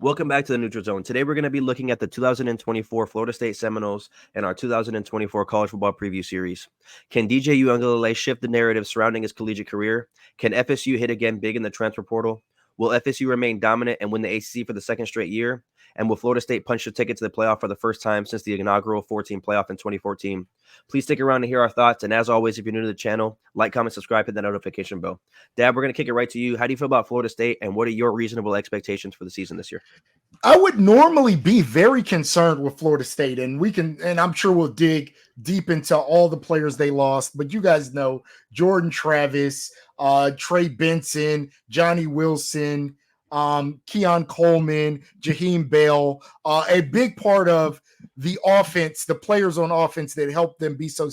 Welcome back to the Neutral Zone. Today we're going to be looking at the 2024 Florida State Seminoles and our 2024 college football preview series. Can DJ Uiagalelei shift the narrative surrounding his collegiate career? Can FSU hit again big in the transfer portal? Will FSU remain dominant and win the ACC for the second straight year? And will Florida State punch the ticket to the playoff for the first time since the inaugural 14 playoff in 2014? Please stick around to hear our thoughts. And as always, if you're new to the channel, like, comment, subscribe, hit that notification bell. Dad, we're going to kick it right to you. How do you feel about Florida State, and what are your reasonable expectations for the season this year? I would normally be very concerned with Florida State, and I'm sure we'll dig deep into all the players they lost, but you guys know Jordan Travis, Trey Benson, Johnny Wilson, Keon Coleman, Jaheim Bell, a big part of the offense, the players on offense that helped them be so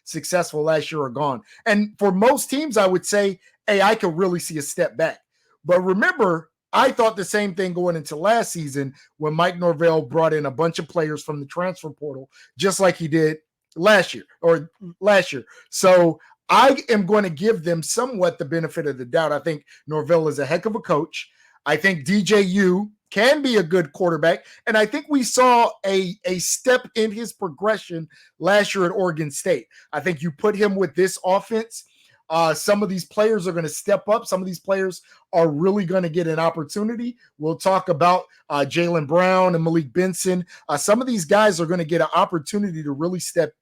successful last year are gone. And for most teams, I would say, hey, I could really see a step back. But remember, I thought the same thing going into last season when Mike Norvell brought in a bunch of players from the transfer portal, just like he did last year. So I am going to give them somewhat the benefit of the doubt. I think Norvell is a heck of a coach. I think DJU can be a good quarterback. And I think we saw a step in his progression last year at Oregon State. I think you put him with this offense. Some of these players are going to step up. Some of these players are really going to get an opportunity. We'll talk about Jaylen Brown and Malik Benson. Some of these guys are going to get an opportunity to really step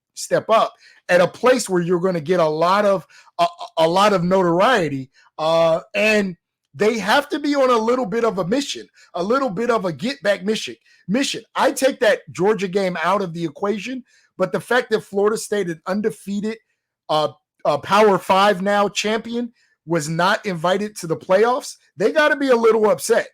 up at a place where you're going to get a lot of notoriety. And they have to be on a little bit of a mission, a little bit of a get back mission. I take that Georgia game out of the equation, but the fact that Florida State, an undefeated Power 5 now champion, was not invited to the playoffs, they got to be a little upset.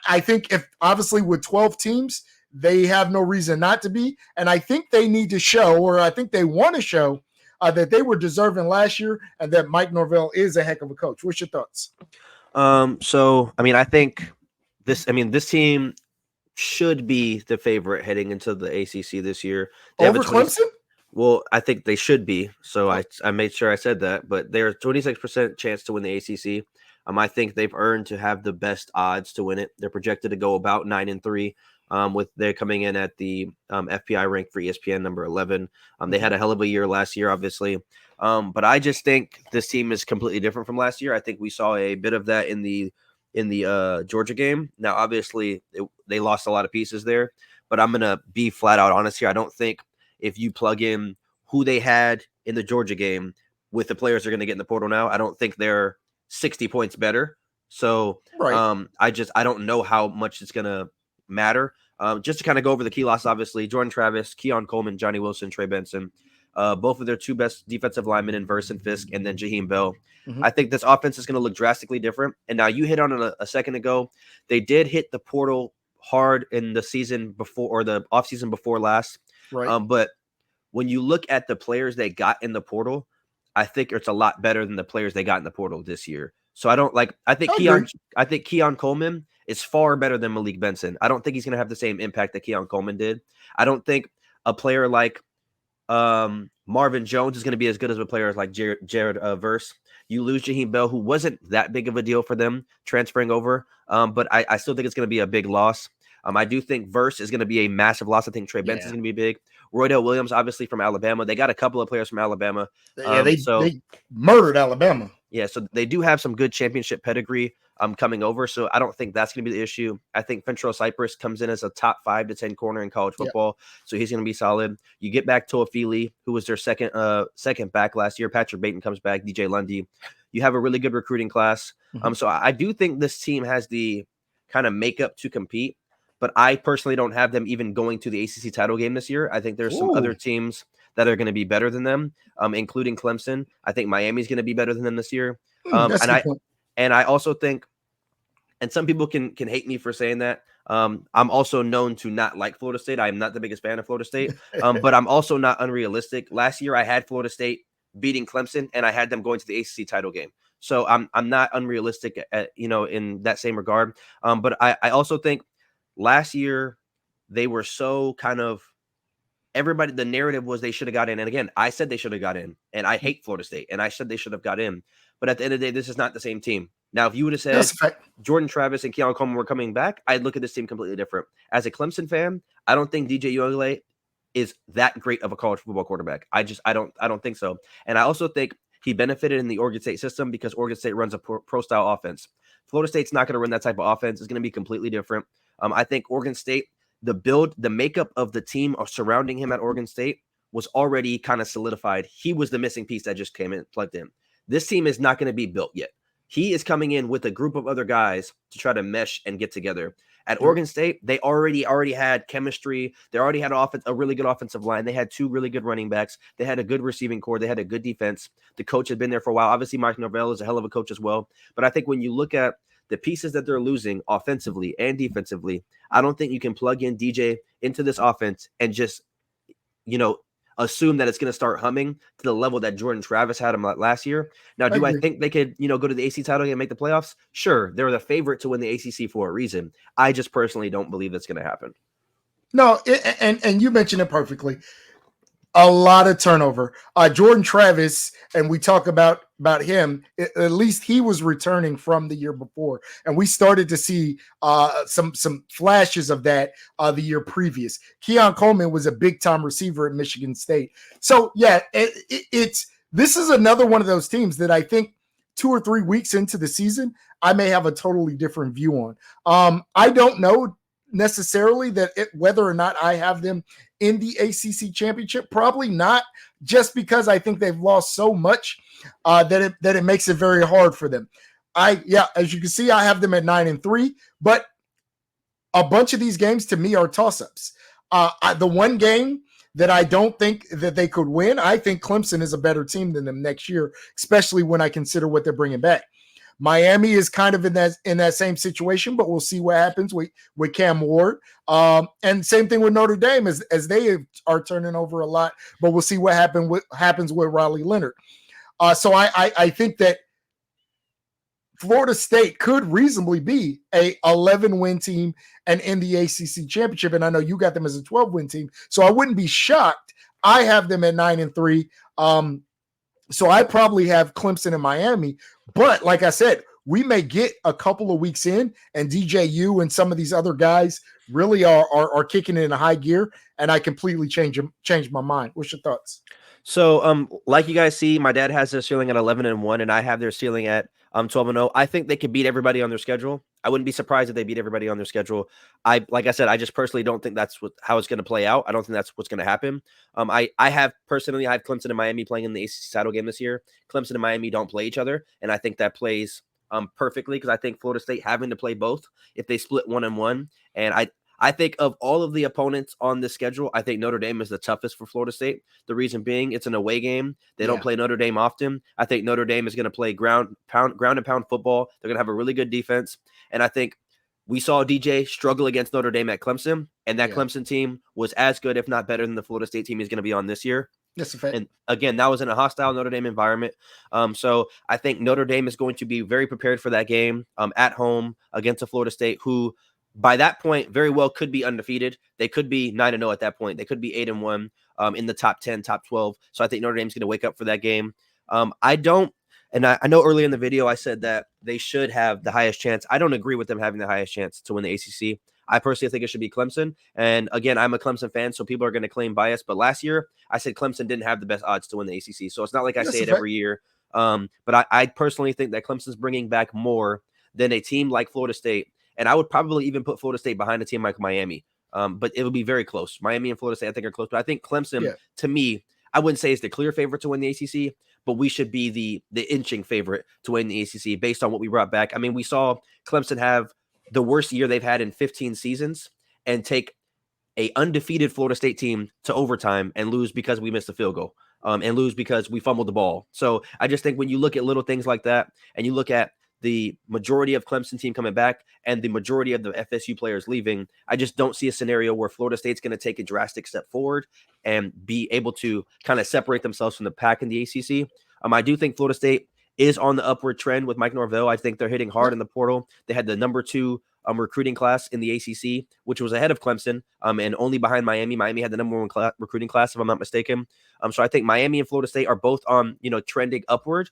I think if obviously with 12 teams, they have no reason not to be. And I think they need to show, or I think they want to show that they were deserving last year and that Mike Norvell is a heck of a coach. What's your thoughts? I think this team should be the favorite heading into the ACC this year. They over Clemson? Well, I think they should be. So I made sure I said that. But there's 26% chance to win the ACC. I think they've earned to have the best odds to win it. They're projected to go about 9-3. With they're coming in at the FPI rank for ESPN number 11. They had a hell of a year last year, obviously. But I just think this team is completely different from last year. I think we saw a bit of that in the Georgia game. Now, obviously, they lost a lot of pieces there. But I'm gonna be flat out honest here. I don't think if you plug in who they had in the Georgia game with the players they're going to get in the portal now, I don't think they're 60 points better. So right. I don't know how much it's going to matter. Just to kind of go over the key losses, obviously, Jordan Travis, Keon Coleman, Johnny Wilson, Trey Benson, both of their two best defensive linemen in Verse and Fisk, and then Jaheim Bell. Mm-hmm. I think this offense is going to look drastically different. And now you hit on it a second ago. They did hit the portal hard in the season before, or the offseason before last. Right. But when you look at the players they got in the portal, I think it's a lot better than the players they got in the portal this year. So I think Keon Coleman is far better than Malik Benson. I don't think he's going to have the same impact that Keon Coleman did. I don't think a player like Marvin Jones is going to be as good as a player like Jared Verse. You lose Jaheim Bell, who wasn't that big of a deal for them transferring over. But I still think it's going to be a big loss. I do think Verse is going to be a massive loss. I think Trey Benson is going to be big. Roydell Williams, obviously from Alabama. They got a couple of players from Alabama. They murdered Alabama. Yeah, so they do have some good championship pedigree coming over. So I don't think that's going to be the issue. I think Fentrell Cypress comes in as a top 5 to 10 corner in college football. Yep. So he's going to be solid. You get back Toafili, who was their second back last year. Patrick Bateman comes back. DJ Lundy. You have a really good recruiting class. Mm-hmm. So I do think this team has the kind of makeup to compete. But I personally don't have them even going to the ACC title game this year. I think there's some other teams that are going to be better than them, including Clemson. I think Miami's going to be better than them this year. And I also think, and some people can hate me for saying that, I'm also known to not like Florida State. I am not the biggest fan of Florida State, but I'm also not unrealistic. Last year, I had Florida State beating Clemson, and I had them going to the ACC title game. So I'm not unrealistic, in that same regard. But I also think, last year, they were so kind of everybody. The narrative was they should have got in. And again, I said they should have got in. And I hate Florida State. And I said they should have got in. But at the end of the day, this is not the same team. Now, if you would have said That's a fact. Jordan Travis and Keon Coleman were coming back, I'd look at this team completely different. As a Clemson fan, I don't think DJ Uiagalelei is that great of a college football quarterback. I don't think so. And I also think he benefited in the Oregon State system because Oregon State runs a pro style offense. Florida State's not going to run that type of offense. It's going to be completely different. I think Oregon State, the makeup of the team surrounding him at Oregon State was already kind of solidified. He was the missing piece that just came in, plugged in. This team is not going to be built yet. He is coming in with a group of other guys to try to mesh and get together. At Oregon State, they already had chemistry. They already had a really good offensive line. They had 2 really good running backs. They had a good receiving core. They had a good defense. The coach had been there for a while. Obviously, Mike Norvell is a hell of a coach as well. But I think when you look at the pieces that they're losing offensively and defensively, I don't think you can plug in DJ into this offense and just, assume that it's going to start humming to the level that Jordan Travis had him last year. Now, do I think they could, go to the ACC title game and make the playoffs? Sure. They're the favorite to win the ACC for a reason. I just personally don't believe that's going to happen. No, and you mentioned it perfectly. A lot of turnover. Jordan Travis, and we talk about him, at least he was returning from the year before. And we started to see some flashes of that the year previous. Keon Coleman was a big-time receiver at Michigan State. So, yeah, this is another one of those teams that I think 2 or 3 weeks into the season, I may have a totally different view on. I don't know necessarily whether or not I have them in the ACC championship. Probably not, just because I think they've lost so much that it makes it very hard for them. As you can see, I have them at 9-3, but a bunch of these games to me are toss-ups. The one game that I don't think that they could win, I think Clemson is a better team than them next year, especially when I consider what they're bringing back. Miami is kind of in that same situation, but we'll see what happens with Cam Ward. And same thing with Notre Dame as they are turning over a lot, but we'll see what happens with Riley Leonard. So I think that Florida State could reasonably be a 11-win team and in the ACC championship. And I know you got them as a 12-win team, so I wouldn't be shocked. I have them at 9-3. So I probably have Clemson and Miami. But like I said, we may get a couple of weeks in and DJU and some of these other guys really are kicking it in a high gear, and I completely change my mind. What's your thoughts? So, like you guys see, my dad has their ceiling at 11-1, and I have their ceiling at 12-0. I think they could beat everybody on their schedule. I wouldn't be surprised if they beat everybody on their schedule. Like I said, I just personally don't think that's how it's going to play out. I don't think that's what's going to happen. I have Clemson and Miami playing in the ACC title game this year. Clemson and Miami don't play each other, and I think that plays perfectly because I think Florida State having to play both if they split 1-1, and I think of all of the opponents on the schedule, I think Notre Dame is the toughest for Florida State. The reason being, it's an away game. They don't play Notre Dame often. I think Notre Dame is going to play ground and pound football. They're going to have a really good defense. And I think we saw DJ struggle against Notre Dame at Clemson, and that Clemson team was as good, if not better, than the Florida State team he's going to be on this year. That's a fact. And again, that was in a hostile Notre Dame environment. So I think Notre Dame is going to be very prepared for that game at home against a Florida State who, by that point, very well could be undefeated. They could be 9-0 at that point. They could be 8-1 in the top 10, top 12. So I think Notre Dame's going to wake up for that game. I know earlier in the video I said that they should have the highest chance. I don't agree with them having the highest chance to win the ACC. I personally think it should be Clemson. And again, I'm a Clemson fan, so people are going to claim bias. But last year, I said Clemson didn't have the best odds to win the ACC. So it's not like I say it every year. But I personally think that Clemson's bringing back more than a team like Florida State. And I would probably even put Florida State behind a team like Miami. But it would be very close. Miami and Florida State, I think, are close. But I think Clemson, to me, I wouldn't say is the clear favorite to win the ACC, but we should be the inching favorite to win the ACC based on what we brought back. I mean, we saw Clemson have the worst year they've had in 15 seasons and take a undefeated Florida State team to overtime and lose because we missed a field goal and lose because we fumbled the ball. So I just think when you look at little things like that and you look at the majority of Clemson team coming back and the majority of the FSU players leaving, I just don't see a scenario where Florida State's going to take a drastic step forward and be able to kind of separate themselves from the pack in the ACC. I do think Florida State is on the upward trend with Mike Norvell. I think they're hitting hard in the portal. They had the number 2 recruiting class in the ACC, which was ahead of Clemson and only behind Miami. Miami had the number 1 recruiting class, if I'm not mistaken. So I think Miami and Florida State are both on, trending upward.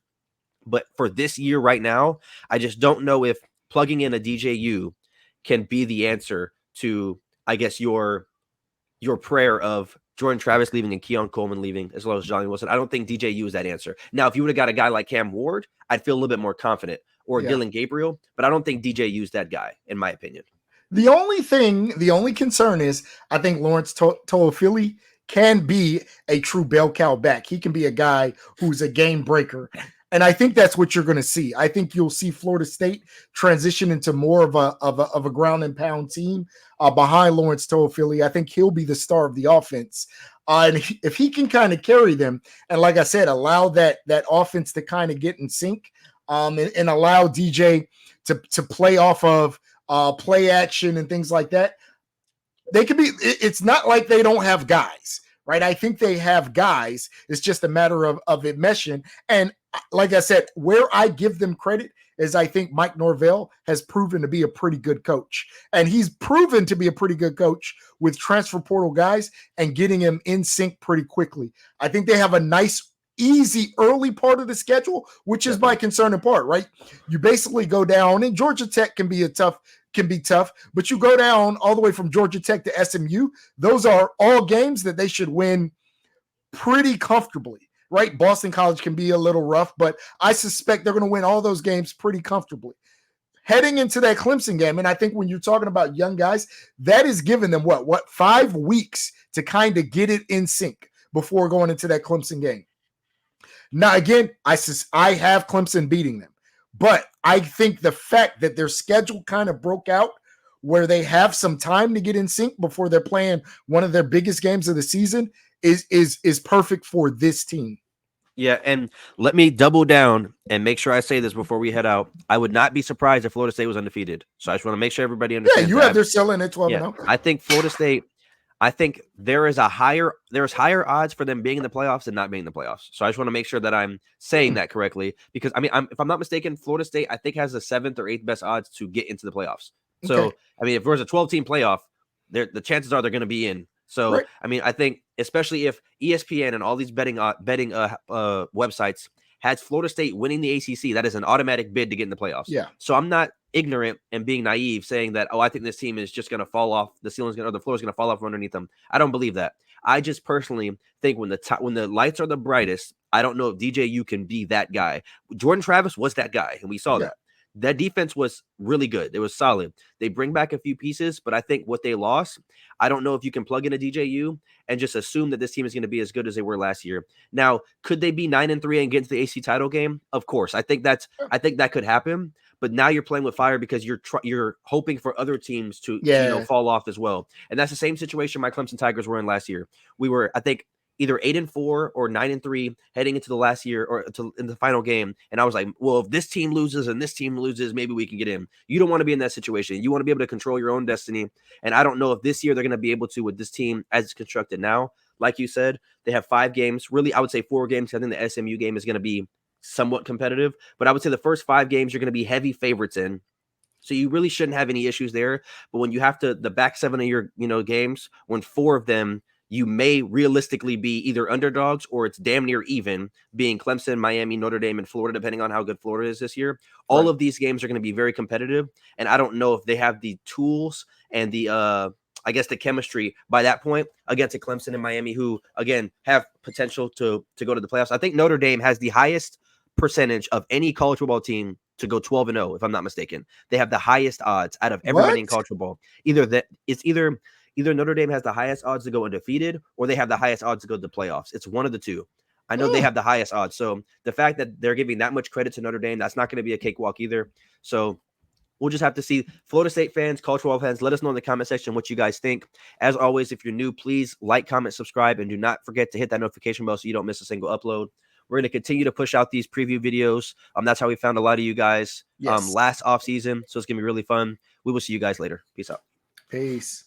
But for this year right now, I just don't know if plugging in a DJU can be the answer to, I guess, your prayer of Jordan Travis leaving and Keon Coleman leaving, as well as Johnny Wilson. I don't think DJU is that answer. Now, if you would have got a guy like Cam Ward, I'd feel a little bit more confident, or Yeah. Dylan Gabriel, but I don't think DJU is that guy, in my opinion. The only concern is I think Lawrence Toafili can be a true bell cow back. He can be a guy who's a game breaker. And I think that's what you're going to see. I think you'll see Florida State transition into more of a ground and pound team behind Lawrence Toafili. I think he'll be the star of the offense. And if he can kind of carry them, and like I said, allow that offense to kind of get in sync, and allow DJ to play off of play action and things like that, they could be. It's not like they don't have guys, right? I think they have guys. It's just a matter of it meshing. And like I said, where I give them credit is I think Mike Norvell has proven to be a pretty good coach. And he's proven to be a pretty good coach with transfer portal guys and getting them in sync pretty quickly. I think they have a nice, easy early part of the schedule, which is my concerning part, right? You basically go down, and Georgia Tech can be tough, but you go down all the way from Georgia Tech to SMU. Those are all games that they should win pretty comfortably. Right? Boston College can be a little rough, but I suspect they're going to win all those games pretty comfortably. Heading into that Clemson game, and I think when you're talking about young guys, that is giving them what 5 weeks to kind of get it in sync before going into that Clemson game. Now, again, I have Clemson beating them, but I think the fact that their schedule kind of broke out where they have some time to get in sync before they're playing one of their biggest games of the season is perfect for this team. Yeah, and let me double down and make sure I say this before we head out. I would not be surprised if Florida State was undefeated. So I just want to make sure everybody understands. Yeah, you have their selling at 12-0. Yeah, I think Florida State. I think there's higher odds for them being in the playoffs than not being in the playoffs. So I just want to make sure that I'm saying that correctly, because I mean, if I'm not mistaken, Florida State I think has the 7th or 8th best odds to get into the playoffs. So I mean, if there's a 12-team playoff, the chances are they're going to be in. So right. I mean, I think especially if ESPN and all these betting websites has Florida State winning the ACC, that is an automatic bid to get in the playoffs. Yeah. So I'm not ignorant and being naive saying that, I think this team is just going to fall off. The floor is going to fall off underneath them. I don't believe that. I just personally think when the lights are the brightest, I don't know if DJU can be that guy. Jordan Travis was that guy, and we saw that. That defense was really good. It was solid. They bring back a few pieces, but I think what they lost, I don't know if you can plug in a DJU and just assume that this team is going to be as good as they were last year. Now, could they be 9-3 and get into the AC title game? Of course. I think that could happen. But now you're playing with fire because you're hoping for other teams to fall off as well. And that's the same situation my Clemson Tigers were in last year. We were, I think, either 8-4 or 9-3 heading into the last year or in the final game. And I was like, well, if this team loses and this team loses, maybe we can get in. You don't want to be in that situation. You want to be able to control your own destiny. And I don't know if this year they're going to be able to with this team as it's constructed now. Like you said, they have 5 games. Really, I would say 4 games. I think the SMU game is going to be somewhat competitive. But I would say the first 5 games you're going to be heavy favorites in. So you really shouldn't have any issues there. But when you have the back 7 of your games, when 4 of them you may realistically be either underdogs or it's damn near even, being Clemson, Miami, Notre Dame, and Florida, depending on how good Florida is this year. All of these games are going to be very competitive, and I don't know if they have the tools and the the chemistry by that point against a Clemson and Miami, who again have potential to go to the playoffs. I think Notre Dame has the highest percentage of any college football team to go 12-0, if I'm not mistaken. They have the highest odds out of everybody in college football. Either Notre Dame has the highest odds to go undefeated, or they have the highest odds to go to the playoffs. It's one of the two. I know they have the highest odds. So the fact that they're giving that much credit to Notre Dame, that's not going to be a cakewalk either. So we'll just have to see. Florida State fans, college football fans, let us know in the comment section what you guys think. As always, if you're new, please like, comment, subscribe, and do not forget to hit that notification bell so you don't miss a single upload. We're going to continue to push out these preview videos. That's how we found a lot of you guys last offseason. So it's going to be really fun. We will see you guys later. Peace out. Peace.